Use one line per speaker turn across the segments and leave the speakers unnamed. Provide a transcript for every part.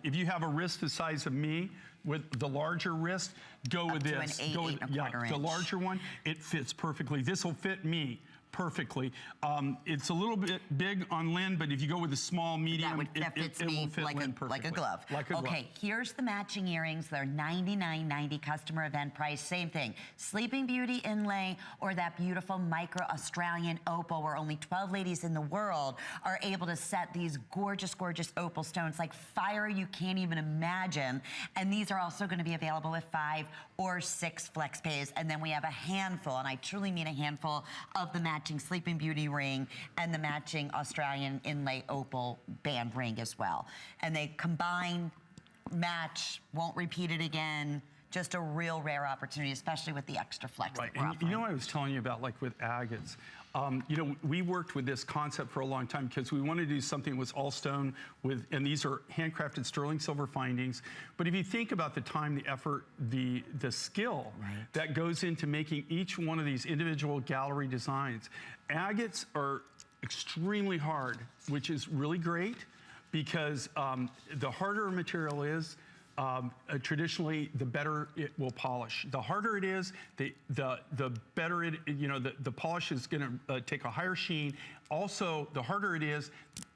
if you have a wrist the size of me, with the larger wrist, go with this.
An 8 and a quarter inch.
The larger one, it fits perfectly. This will fit me perfectly. It's a little bit big on Lynn, but if you go with a small, medium,
that fits me
will fit
like
Lynn
a
perfectly.
glove.
Like a glove.
Okay, here's the matching earrings. They're $99.90 customer event price. Same thing. Sleeping Beauty inlay or that beautiful micro Australian opal where only 12 ladies in the world are able to set these gorgeous, gorgeous opal stones like fire you can't even imagine. And these are also going to be available with 5 or 6 flex pays. And then we have a handful, and I truly mean a handful, of the matching Sleeping Beauty ring and the matching Australian inlay opal band ring as well. And they combine, match, won't repeat it again. Just a real rare opportunity, especially with the extra flex.
Right, and you know what I was telling you about, like with agates? You know, we worked with this concept for a long time because we wanted to do something that was all stone with, and these are handcrafted sterling silver findings. But if you think about the time, the effort, the skill that goes into making each one of these individual gallery designs, agates are extremely hard, which is really great because the harder a material is, traditionally, the better it will polish. The harder it is, the better it, you know, the polish is gonna take a higher sheen. Also, the harder it is,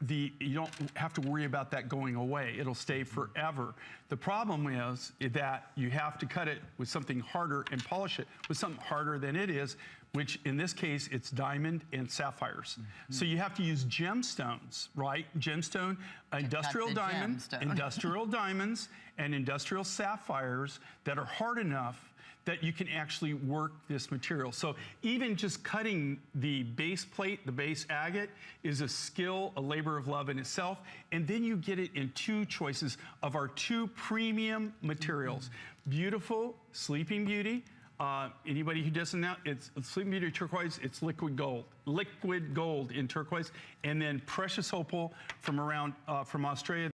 you don't have to worry about that going away. It'll stay forever. The problem is that you have to cut it with something harder and polish it with something harder than it is, which in this case, it's diamond and sapphires. So you have to use gemstones, right? Gemstone, industrial diamond, industrial diamonds, and industrial sapphires that are hard enough that you can actually work this material. So even just cutting the base plate, the base agate, is a skill, a labor of love in itself. And then you get it in 2 choices of our 2 premium materials. Beautiful Sleeping Beauty. Anybody who doesn't know, it's Sleeping Beauty turquoise, it's liquid gold in turquoise, and then precious opal from Australia.